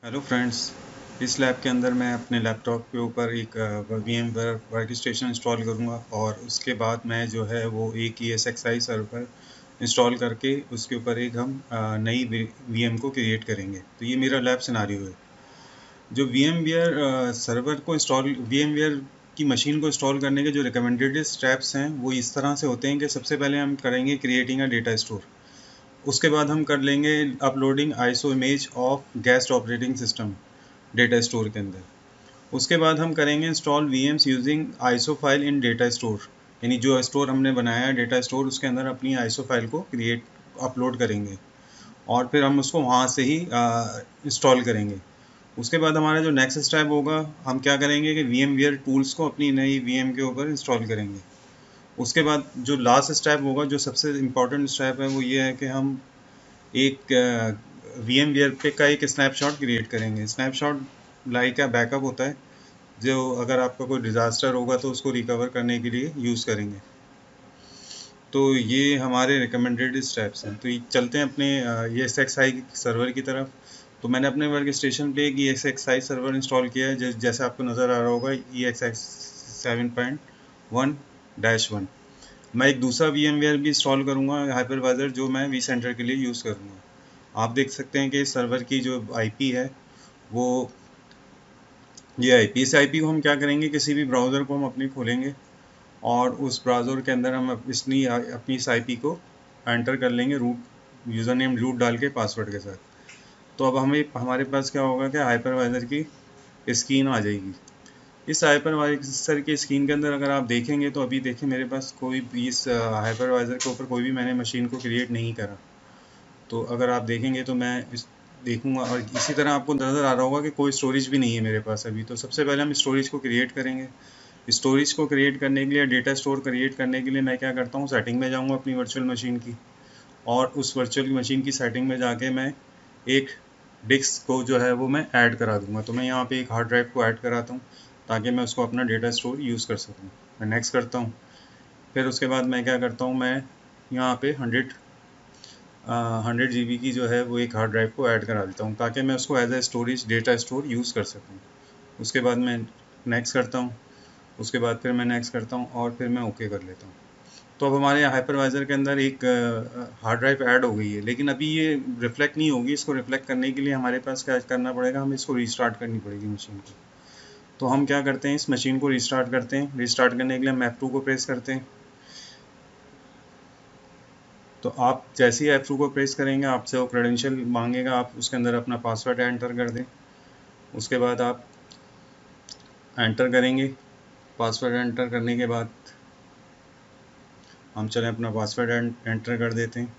Hello friends. इस lab के अंदर मैं अपने लैपटॉप के ऊपर एक VMware वर्क स्टेशन इंस्टॉल करूँगा और उसके बाद मैं जो है वो एक ESXi सर्वर इंस्टॉल करके उसके ऊपर एक हम नई VM को क्रिएट करेंगे। तो ये मेरा लैब सिनारियो है। जो VMware सर्वर को इंस्टॉल VMware की मशीन को इंस्टॉल करने के जो रिकमेंडेड स्टेप्स हैं वो इस तरह से होते हैं कि सबसे पहले हम करेंगे क्रिएटिंग अ डेटा स्टोर। उसके बाद हम कर लेंगे uploading ISO image of guest operating system data store के अंदर। उसके बाद हम करेंगे install VMs using ISO file in data store, यानी जो स्टोर हमने बनाया है डेटा स्टोर उसके अंदर अपनी आईसो फाइल को क्रिएट अपलोड करेंगे और फिर हम उसको वहाँ से ही इंस्टॉल करेंगे। उसके बाद हमारा जो नेक्स्ट स्टेप होगा, हम क्या करेंगे कि VMware टूल्स को अपनी नई VM के ऊपर इंस्टॉल करेंगे। उसके बाद जो लास्ट स्टेप होगा, जो सबसे इम्पोर्टेंट स्टेप है, वो ये है कि हम एक VMware पे का एक स्नैपशॉट क्रिएट करेंगे। स्नैपशॉट लाइक का बैकअप होता है जो अगर आपका कोई डिज़ास्टर होगा तो उसको रिकवर करने के लिए यूज़ करेंगे। तो ये हमारे रिकमेंडेड स्टेप्स हैं। तो ये चलते हैं अपने ESXi सर्वर की तरफ। तो मैंने अपने वर्क स्टेशन पे एक ESXi सर्वर इंस्टॉल किया है, जैसे आपको नज़र आ रहा होगा ESX 7.1-1। मैं एक दूसरा VMware भी इंस्टॉल करूँगा हाइपरवाइजर, जो मैं vCenter के लिए यूज़ करूँगा। आप देख सकते हैं कि इस सर्वर की जो IP है वो ये IP। इस IP को हम क्या करेंगे, किसी भी ब्राउज़र को हम अपनी खोलेंगे और उस ब्राउज़र के अंदर हम अपनी इस IP को एंटर कर लेंगे रूट यूज़र नेम रूट डाल के पासवर्ड के साथ। तो अब हमें हमारे पास क्या होगा कि हाइपरवाइजर की स्क्रीन आ जाएगी। इस हाइपरवाइजर की स्क्रीन के अंदर अगर आप देखेंगे तो अभी देखिए मेरे पास कोई भी इस हाइपरवाइजर के ऊपर कोई भी मैंने मशीन को क्रिएट नहीं करा। तो अगर आप देखेंगे तो मैं इस देखूंगा और इसी तरह आपको नज़र आ रहा होगा कि कोई स्टोरेज भी नहीं है मेरे पास अभी। तो सबसे पहले हम स्टोरेज को क्रिएट करेंगे। स्टोरेज को क्रिएट करने के लिए, डेटा स्टोर क्रिएट करने के लिए मैं क्या करता हूँ, सेटिंग में जाऊँगा अपनी वर्चुअल मशीन की और उस वर्चुअल मशीन की सेटिंग में जाके मैं एक डिस्क को जो है वो मैं ऐड करा दूंगा। तो मैं यहाँ पे एक हार्ड ड्राइव को ऐड कराता हूँ ताकि मैं उसको अपना डेटा स्टोर यूज़ कर सकूँ। मैं नेक्स्ट करता हूँ। फिर उसके बाद मैं क्या करता हूँ, मैं यहाँ पे 100 GB की जो है वो एक हार्ड ड्राइव को ऐड करा देता हूँ ताकि मैं उसको as a storage data store use कर सकूँ। उसके बाद मैं नेक्स्ट करता हूँ। उसके बाद फिर मैं नेक्स्ट करता हूँ और फिर मैं ओके कर लेता हूँ। तो अब हमारे हाइपरवाइज़र के अंदर एक हार्ड ड्राइव ऐड हो गई है, लेकिन अभी ये रिफ्लेक्ट नहीं होगी। इसको रिफ्लेक्ट करने के लिए हमारे पास क्या करना पड़ेगा, हमें इसको रीस्टार्ट करनी पड़ेगी मशीन को। तो हम क्या करते हैं, इस मशीन को रीस्टार्ट करते हैं। रीस्टार्ट करने के लिए हम F2 को प्रेस करते हैं। तो आप जैसे ही F2 को प्रेस करेंगे आपसे वो क्रेडेंशियल मांगेगा, आप उसके अंदर अपना पासवर्ड एंटर कर दें। उसके बाद आप एंटर करेंगे। पासवर्ड एंटर करने के बाद हम चलें अपना पासवर्ड एंटर कर देते हैं।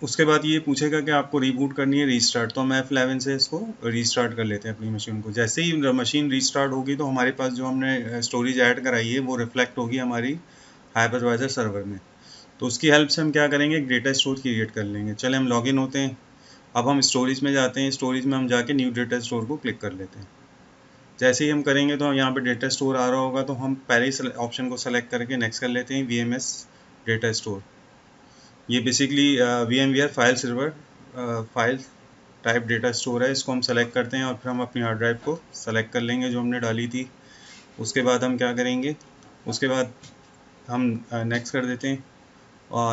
उसके बाद ये पूछेगा कि आपको रीबूट करनी है रीस्टार्ट। तो हम F11 से इसको रीस्टार्ट कर लेते हैं अपनी मशीन को। जैसे ही मशीन रीस्टार्ट होगी तो हमारे पास जो हमने स्टोरेज ऐड कराई है वो रिफ्लेक्ट होगी हमारी हाइपरवाइजर सर्वर में। तो उसकी हेल्प से हम क्या करेंगे, एक डेटा स्टोर क्रिएट कर लेंगे। चले हम लॉगिन होते हैं। अब हम स्टोरेज में जाते हैं। स्टोरेज में हम जाके न्यू डेटा स्टोर को क्लिक कर लेते हैं। जैसे ही हम करेंगे तो यहाँ पे डेटा स्टोर आ रहा होगा, तो हम पहले ही ऑप्शन को सेलेक्ट करके नेक्स्ट कर लेते हैं VMS डेटा स्टोर। ये basically VMware file server file type data store है। इसको हम सेलेक्ट करते हैं और फिर हम अपनी हार्ड ड्राइव को सेलेक्ट कर लेंगे जो हमने डाली थी। उसके बाद हम क्या करेंगे, उसके बाद हम नेक्स्ट कर देते हैं।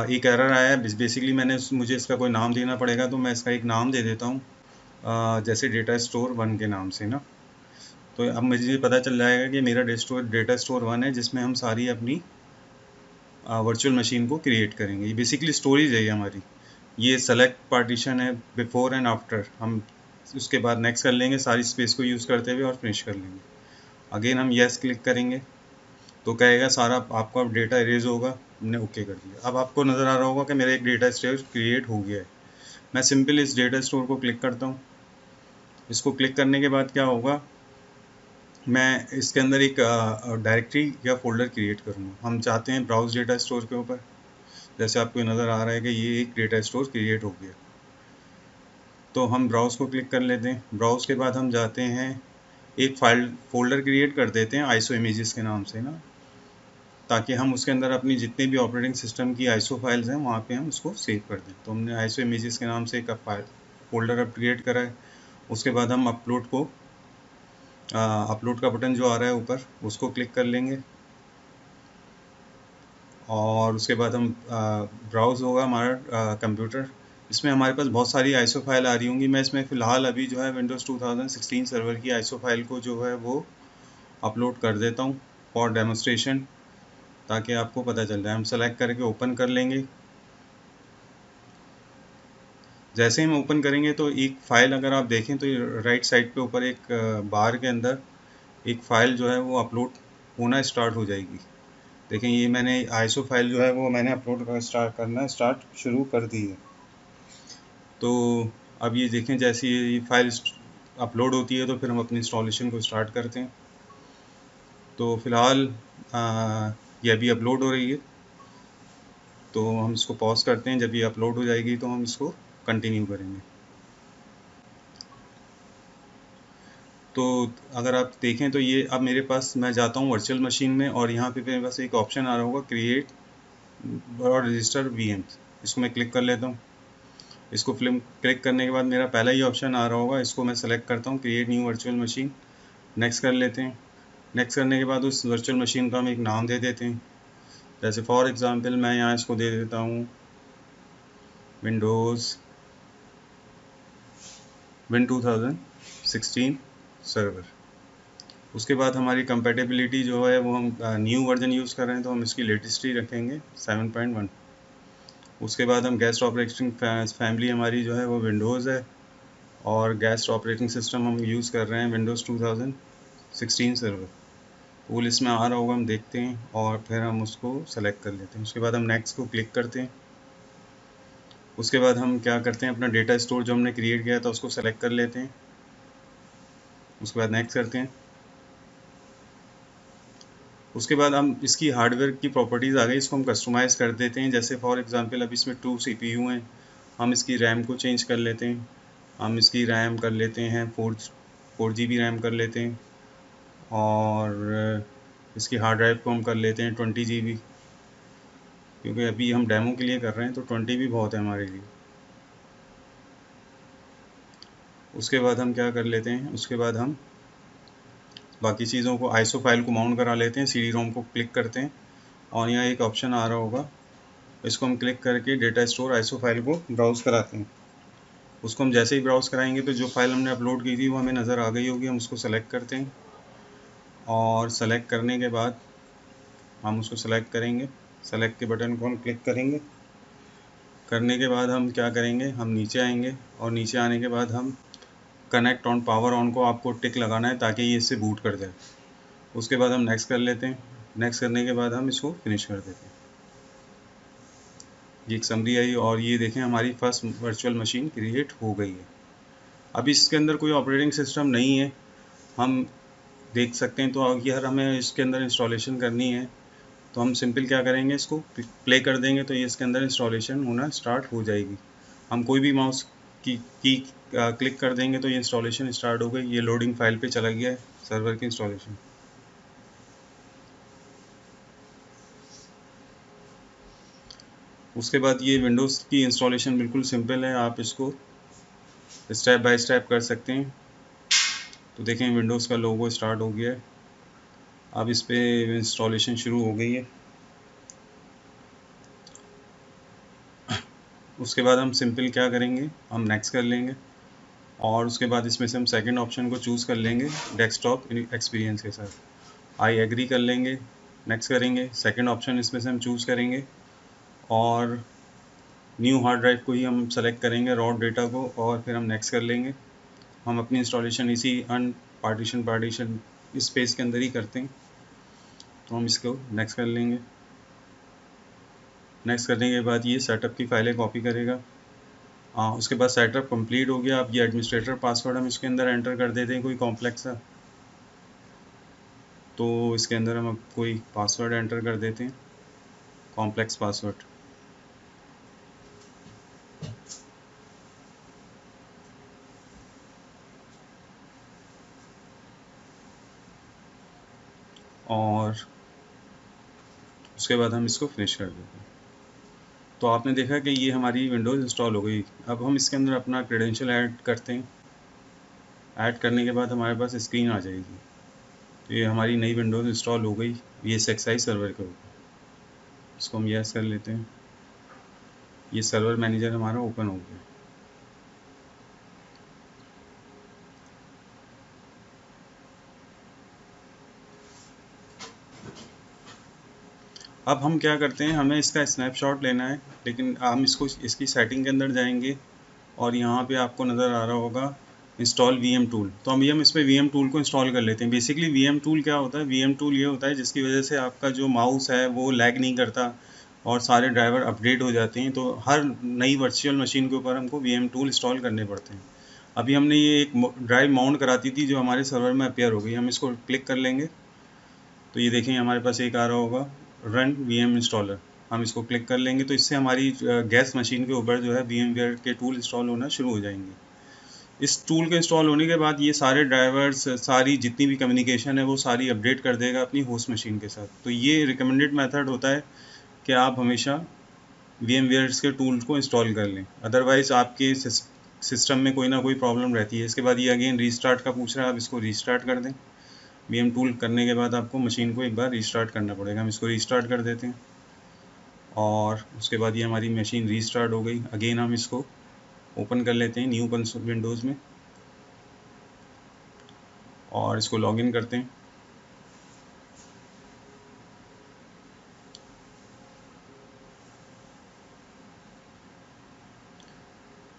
एक एरर आया है, बेसिकली मुझे इसका कोई नाम देना पड़ेगा, तो मैं इसका एक नाम दे देता हूँ जैसे डेटा स्टोर 1 के नाम से ना। तो अब मुझे पता चल जाएगा कि मेरा डेटा स्टोर 1 है जिसमें हम सारी अपनी वर्चुअल मशीन को क्रिएट करेंगे। ये बेसिकली स्टोरेज है ये हमारी। ये सेलेक्ट पार्टीशन है बिफोर एंड आफ्टर। हम उसके बाद नेक्स्ट कर लेंगे सारी स्पेस को यूज़ करते हुए और फिनिश कर लेंगे। अगेन हम येस क्लिक करेंगे तो कहेगा सारा आपका डेटा इरेज होगा। हमने ओके कर दिया। अब आपको नज़र आ रहा होगा कि मेरा एक डेटा स्टोर क्रिएट हो गया है। मैं सिंपल इस डेटा स्टोर को क्लिक करता हूँ। इसको क्लिक करने के बाद क्या होगा, मैं इसके अंदर एक डायरेक्टरी या फोल्डर क्रिएट करूँगा। हम चाहते हैं ब्राउज डेटा स्टोर के ऊपर। जैसे आपको नज़र आ रहा है कि ये एक डेटा स्टोर क्रिएट हो गया। तो हम ब्राउज़ को क्लिक कर लेते हैं। ब्राउज़ के बाद हम जाते हैं, एक फाइल फोल्डर क्रिएट कर देते हैं आईसो इमेजेस के नाम से ना, ताकि हम उसके अंदर अपनी जितने भी ऑपरेटिंग सिस्टम की आईसो फाइल्स हैं वहाँ पे हम उसको सेव कर दें। तो हमने आईसो इमेजेस के नाम से एक फाइल फोल्डर अब क्रिएट करा है। उसके बाद हम अपलोड का बटन जो आ रहा है ऊपर उसको क्लिक कर लेंगे और उसके बाद हम ब्राउज़ होगा हमारा कंप्यूटर। इसमें हमारे पास बहुत सारी आईएसओ फाइल आ रही होंगी। मैं इसमें फ़िलहाल अभी जो है विंडोज़ 2016 सर्वर की आईएसओ फाइल को जो है वो अपलोड कर देता हूँ फॉर डेमोस्ट्रेशन, ताकि आपको पता चल जाए। हम सेलेक्ट करके ओपन कर लेंगे। जैसे ही हम ओपन करेंगे तो एक फ़ाइल अगर आप देखें तो राइट साइड पे ऊपर एक बार के अंदर एक फ़ाइल जो है वो अपलोड होना स्टार्ट हो जाएगी। देखें ये मैंने आईएसओ फाइल जो है वो मैंने अपलोड करना स्टार्ट शुरू कर दी है। तो अब ये देखें जैसे ये फाइल अपलोड होती है तो फिर हम अपनी इंस्टॉलेशन को स्टार्ट करते हैं। तो फ़िलहाल ये अभी अपलोड हो रही है, तो हम इसको पॉज करते हैं। जब ये अपलोड हो जाएगी तो हम इसको कंटिन्यू करेंगे। तो अगर आप देखें तो ये अब मेरे पास मैं जाता हूँ वर्चुअल मशीन में और यहाँ पे मेरे पास एक ऑप्शन आ रहा होगा क्रिएट और रजिस्टर वीएम्स। इसको मैं क्लिक कर लेता हूँ। इसको क्लिक करने के बाद मेरा पहला ही ऑप्शन आ रहा होगा, इसको मैं सेलेक्ट करता हूँ create new virtual machine. Next कर लेते हैं। नेक्स्ट करने के बाद उस वर्चुअल मशीन का हम एक नाम दे देते हैं। जैसे फॉर एग्जांपल मैं यहाँ इसको दे देता हूँ विन 2016 सर्वर। उसके बाद हमारी कंपेटेबिलिटी जो है वो हम न्यू वर्जन यूज़ कर रहे हैं तो हम इसकी लेटेस्ट ही रखेंगे 7.1। उसके बाद हम गेस्ट ऑपरेटिंग फैमिली हमारी जो है वो विंडोज़ है और गेस्ट ऑपरेटिंग सिस्टम हम यूज़ कर रहे हैं विंडोज़ 2016 सर्वर। वो लिस्ट में आ रहा होगा, हम देखते हैं और फिर हम उसको सेलेक्ट कर लेते हैं। उसके बाद हम नेक्स्ट को क्लिक करते हैं। उसके बाद हम क्या करते हैं, अपना डेटा स्टोर जो हमने क्रिएट किया था उसको सेलेक्ट कर लेते हैं। उसके बाद नेक्स्ट करते हैं। उसके बाद हम इसकी हार्डवेयर की प्रॉपर्टीज़ आ गई, इसको हम कस्टमाइज़ कर देते हैं। जैसे फॉर एग्जांपल अब इसमें 2 CPU हैं, हम इसकी रैम को चेंज कर लेते हैं। हम इसकी रैम कर लेते हैं 4 GB रैम कर लेते हैं और इसकी हार्ड ड्राइव को हम कर लेते हैं 20 GB, क्योंकि अभी हम डेमो के लिए कर रहे हैं तो 20 भी बहुत है हमारे लिए। उसके बाद हम क्या कर लेते हैं, उसके बाद हम बाकी चीज़ों को आईएसओ फाइल को माउंट करा लेते हैं। CD रोम को क्लिक करते हैं और यहाँ एक ऑप्शन आ रहा होगा, इसको हम क्लिक करके डेटा स्टोर आईएसओ फाइल को ब्राउज़ कराते हैं। उसको हम जैसे ही ब्राउज़ कराएंगे तो जो फाइल हमने अपलोड की थी वो हमें नज़र आ गई होगी। हम उसको सेलेक्ट करते हैं और सेलेक्ट करने के बाद हम उसको सेलेक्ट करेंगे। सेलेक्ट के बटन को हम क्लिक करेंगे। करने के बाद हम क्या करेंगे, हम नीचे आएंगे और नीचे आने के बाद हम कनेक्ट ऑन पावर ऑन को आपको टिक लगाना है ताकि ये इससे बूट कर जाए। उसके बाद हम नेक्स्ट कर लेते हैं। नेक्स्ट करने के बाद हम इसको फिनिश कर देते हैं। ये एक समरी आई और ये देखें हमारी फर्स्ट वर्चुअल मशीन क्रिएट हो गई है। अब इसके अंदर कोई ऑपरेटिंग सिस्टम नहीं है, हम देख सकते हैं। तो अगर हमें इसके अंदर इंस्टॉलेशन करनी है तो हम सिंपल क्या करेंगे, इसको प्ले कर देंगे तो ये इसके अंदर इंस्टॉलेशन होना स्टार्ट हो जाएगी। हम कोई भी माउस की क्लिक कर देंगे तो ये इंस्टॉलेशन स्टार्ट हो गई। ये लोडिंग फाइल पे चला गया है सर्वर की इंस्टॉलेशन। उसके बाद ये विंडोज़ की इंस्टॉलेशन बिल्कुल सिंपल है, आप इसको स्टेप बाय स्टेप कर सकते हैं। तो देखें विंडोज़ का लोगो स्टार्ट हो गया है, अब इस पर इंस्टॉलेशन शुरू हो गई है। उसके बाद हम सिंपल क्या करेंगे, हम नेक्स्ट कर लेंगे और उसके बाद इसमें से हम सेकंड ऑप्शन को चूज़ कर लेंगे डेस्कटॉप एक्सपीरियंस के साथ। आई एग्री कर लेंगे, नेक्स्ट करेंगे। सेकंड ऑप्शन इसमें से हम चूज़ करेंगे और न्यू हार्ड ड्राइव को ही हम सेलेक्ट करेंगे, रॉ डेटा को, और फिर हम नेक्स्ट कर लेंगे। हम अपनी इंस्टॉलेशन इसी पार्टीशन इस स्पेस के अंदर ही करते हैं, तो हम इसको नेक्स्ट कर लेंगे। नेक्स्ट करने के बाद ये सेटअप की फाइलें कॉपी करेगा। उसके बाद सेटअप कंप्लीट हो गया। अब ये एडमिनिस्ट्रेटर पासवर्ड हम इसके अंदर एंटर कर देते हैं कोई कॉम्प्लेक्स सा। तो इसके अंदर हम कोई पासवर्ड एंटर कर देते हैं, कॉम्प्लेक्स पासवर्ड। और उसके बाद हम इसको फिनिश कर देते हैं। तो आपने देखा कि ये हमारी विंडोज़ इंस्टॉल हो गई। अब हम इसके अंदर अपना क्रेडेंशियल ऐड करते हैं। ऐड करने के बाद हमारे पास स्क्रीन आ जाएगी। तो ये हमारी नई विंडोज़ इंस्टॉल हो गई ESXi सर्वर के ऊपर। इसको हम यस कर लेते हैं। ये सर्वर मैनेजर हमारा ओपन हो गया। अब हम क्या करते हैं, हमें इसका स्नैपशॉट लेना है, लेकिन हम इसको इसकी सेटिंग के अंदर जाएंगे और यहाँ पे आपको नज़र आ रहा होगा इंस्टॉल VM टूल। तो हम इस पर VM टूल को इंस्टॉल कर लेते हैं। बेसिकली VM टूल क्या होता है? VM टूल ये होता है जिसकी वजह से आपका जो माउस है वो लैग नहीं करता और सारे ड्राइवर अपडेट हो जाते हैं। तो हर नई वर्चुअल मशीन के ऊपर हमको VM टूल इंस्टॉल करने पड़ते हैं। अभी हमने ये एक ड्राइव माउंट कराती थी जो हमारे सर्वर में अपेयर हो गई। हम इसको क्लिक कर लेंगे तो ये देखें हमारे पास एक आ रहा होगा रन VM इंस्टॉलर। हम इसको क्लिक कर लेंगे तो इससे हमारी गैस मशीन के ऊपर जो है VMware के टूल इंस्टॉल होना शुरू हो जाएंगे। इस टूल के इंस्टॉल होने के बाद ये सारे ड्राइवर्स, सारी जितनी भी कम्युनिकेशन है वो सारी अपडेट कर देगा अपनी होस्ट मशीन के साथ। तो ये रिकमेंडेड मेथड होता है कि आप हमेशा VMware के टूल को इंस्टॉल कर लें, अदरवाइज़ आपके सिस्टम में कोई ना कोई प्रॉब्लम रहती है। इसके बाद ये अगेन रीस्टार्ट का पूछ रहा है, आप इसको रीस्टार्ट कर दें। VM टूल करने के बाद आपको मशीन को एक बार रीस्टार्ट करना पड़ेगा। हम इसको रीस्टार्ट कर देते हैं और उसके बाद ये हमारी मशीन रीस्टार्ट हो गई। अगेन हम इसको ओपन कर लेते हैं न्यू विंडोज़ में और इसको लॉगिन करते हैं।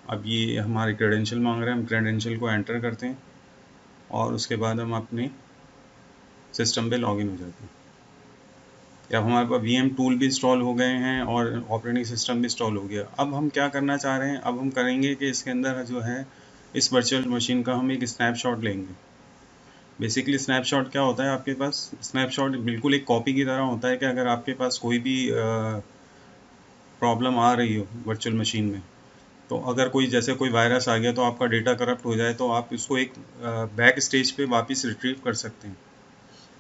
अब ये हमारे क्रेडेंशियल मांग रहे हैं, हम क्रेडेंशियल को एंटर करते हैं और उसके बाद हम अपने सिस्टम पे लॉगिन हो जाते हैं। अब हमारे पास VM टूल भी इंस्टॉल हो गए हैं और ऑपरेटिंग सिस्टम भी इंस्टॉल हो गया। अब हम क्या करना चाह रहे हैं, अब हम करेंगे कि इसके अंदर जो है इस वर्चुअल मशीन का हम एक स्नैपशॉट लेंगे। बेसिकली स्नैपशॉट क्या होता है, आपके पास स्नैपशॉट बिल्कुल एक कॉपी की तरह होता है कि अगर आपके पास कोई भी प्रॉब्लम आ रही हो वर्चुअल मशीन में, तो अगर कोई जैसे कोई वायरस आ गया तो आपका डेटा करप्ट हो जाए तो आप इसको एक बैक स्टेज पे वापस रिट्रीव कर सकते हैं।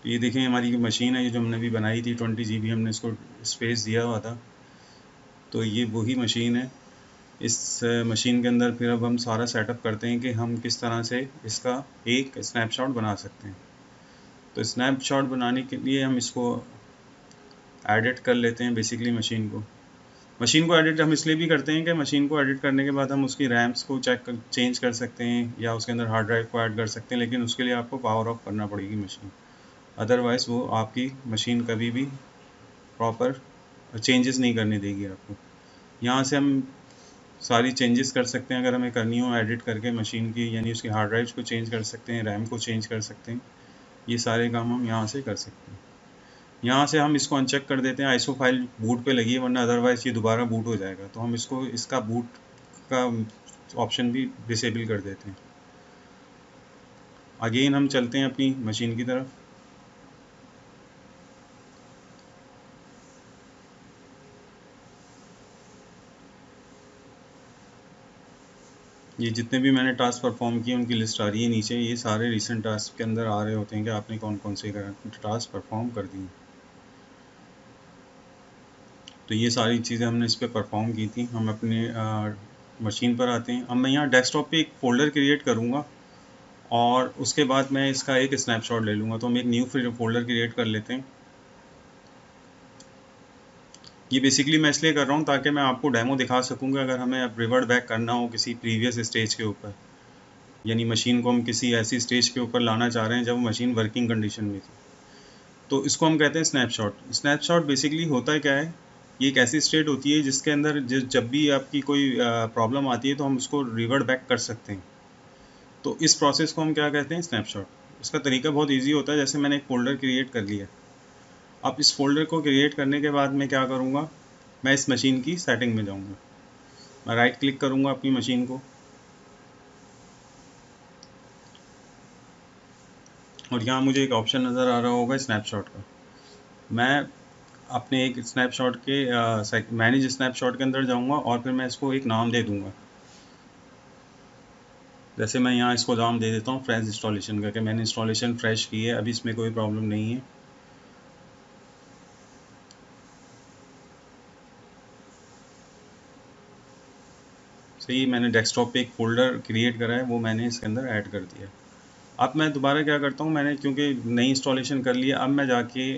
तो ये देखें हमारी मशीन है, ये जो हमने अभी बनाई थी 20 GB हमने इसको स्पेस दिया हुआ था। तो ये वही मशीन है। इस मशीन के अंदर फिर अब हम सारा सेटअप करते हैं कि हम किस तरह से इसका एक स्नैपशॉट बना सकते हैं। तो स्नैपशॉट बनाने के लिए हम इसको एडिट कर लेते हैं। बेसिकली मशीन को एडिट हम इसलिए भी करते हैं कि मशीन को एडिट करने के बाद हम उसकी रैम्स को चेंज कर सकते हैं या उसके अंदर हार्ड ड्राइव को ऐड कर सकते हैं, लेकिन उसके लिए आपको पावर ऑफ करना पड़ेगी मशीन, अदरवाइज़ वो आपकी मशीन कभी भी प्रॉपर चेंजेस नहीं करने देगी आपको। यहाँ से हम सारी चेंजेस कर सकते हैं अगर हमें करनी हो, एडिट करके मशीन की यानी उसकी हार्ड ड्राइव्स को चेंज कर सकते हैं, रैम को चेंज कर सकते हैं। ये सारे काम हम यहाँ से कर सकते हैं। यहाँ से हम इसको अनचेक कर देते हैं, आईसो फाइल बूट पे लगी है, वरना अदरवाइज़ ये दोबारा बूट हो जाएगा। तो हम इसको इसका बूट का ऑप्शन भी डिसेबल कर देते हैं। अगेन हम चलते हैं अपनी मशीन की तरफ। ये जितने भी मैंने टास्क परफॉर्म किए उनकी लिस्ट आ रही है नीचे। ये सारे रिसेंट टास्क के अंदर आ रहे होते हैं कि आपने कौन कौन से टास्क परफॉर्म कर दिए। तो ये सारी चीज़ें हमने इस पर परफॉर्म की थी। हम अपने मशीन पर आते हैं। अब मैं यहाँ डेस्कटॉप पे एक फ़ोल्डर क्रिएट करूँगा और उसके बाद मैं इसका एक स्नैपशॉट ले लूँगा। तो हम एक न्यू फ़ोल्डर क्रिएट कर लेते हैं। ये बेसिकली मैं इसलिए कर रहा हूँ ताकि मैं आपको डेमो दिखा सकूँगा अगर हमें अब रिवर्ट बैक करना हो किसी प्रीवियस स्टेज के ऊपर, यानी मशीन को हम किसी ऐसी स्टेज के ऊपर लाना चाह रहे हैं जब मशीन वर्किंग कंडीशन में थी। तो इसको हम कहते हैं स्नैपशॉट। स्नैपशॉट बेसिकली होता क्या है, ये एक ऐसी स्टेट होती है जिसके अंदर जब भी आपकी कोई प्रॉब्लम आती है तो हम उसको रिवर्ट बैक कर सकते हैं। तो इस प्रोसेस को हम क्या कहते हैं, स्नैपशॉट। इसका तरीका बहुत ईजी होता है। जैसे मैंने एक फ़ोल्डर क्रिएट कर लिया, अब इस फोल्डर को क्रिएट करने के बाद मैं क्या करूँगा, मैं इस मशीन की सेटिंग में जाऊँगा, मैं राइट क्लिक करूँगा अपनी मशीन को और यहाँ मुझे एक ऑप्शन नज़र आ रहा होगा स्नैपशॉट का। मैं अपने एक स्नैपशॉट के मैनेज स्नैपशॉट के अंदर जाऊँगा और फिर मैं इसको एक नाम दे दूँगा। जैसे मैं यहाँ इसको नाम दे देता हूँ फ्रेश इंस्टॉलेशन का, कि मैंने इंस्टॉलेशन फ्रेश की है, अभी इसमें कोई प्रॉब्लम नहीं है। सही, मैंने डेस्कटॉप पे एक फ़ोल्डर क्रिएट करा है, वो मैंने इसके अंदर ऐड कर दिया। अब मैं दोबारा क्या करता हूँ, मैंने क्योंकि नई इंस्टॉलेशन कर लिया, अब मैं जाके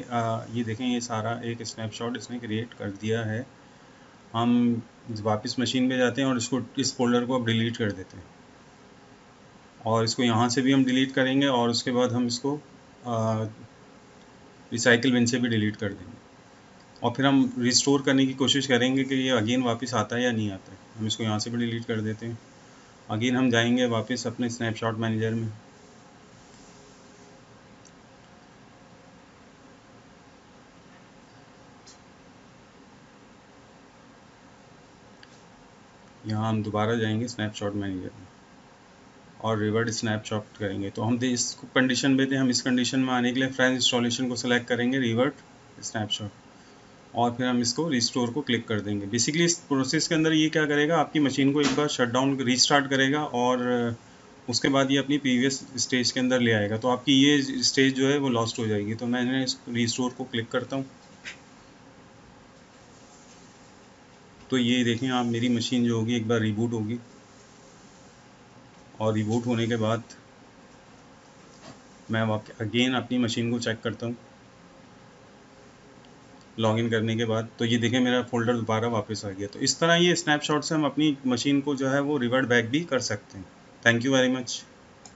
ये देखें, ये सारा एक स्नैपशॉट इसने क्रिएट कर दिया है। हम वापस मशीन पे जाते हैं और इसको, इस फोल्डर को अब डिलीट कर देते हैं, और इसको यहाँ से भी हम डिलीट करेंगे, और उसके बाद हम इसको रिसाइकिल बिन से भी डिलीट कर देंगे, और फिर हम रिस्टोर करने की कोशिश करेंगे कि ये अगेन वापस आता है या नहीं आता है। हम इसको यहाँ से भी डिलीट कर देते हैं। अगेन हम जाएंगे वापस अपने स्नैपशॉट मैनेजर में, यहाँ हम दोबारा जाएंगे स्नैपशॉट मैनेजर में और रिवर्ट स्नैपशॉट करेंगे। तो हम इस कंडीशन पे थे, हम इस कंडीशन में आने के लिए फ्रेश इंस्टॉलेशन को सिलेक्ट करेंगे, रिवर्ट स्नैपशॉट, और फिर हम इसको रिस्टोर को क्लिक कर देंगे। बेसिकली इस प्रोसेस के अंदर ये क्या करेगा, आपकी मशीन को एक बार शट डाउन रीस्टार्ट करेगा, और उसके बाद ये अपनी प्रीवियस स्टेज के अंदर ले आएगा। तो आपकी ये स्टेज जो है वो लॉस्ट हो जाएगी। तो मैंने इस रिस्टोर को क्लिक करता हूँ, तो ये देखें आप, मेरी मशीन जो होगी एक बार रिबूट होगी, और रिबूट होने के बाद मैं अगेन अपनी मशीन को चेक करता हूँ लॉगिन करने के बाद। तो ये देखें, मेरा फ़ोल्डर दोबारा वापस आ गया। तो इस तरह ये स्नैपशॉट से हम अपनी मशीन को जो है वो रिवर्ट बैक भी कर सकते हैं। Thank you very much.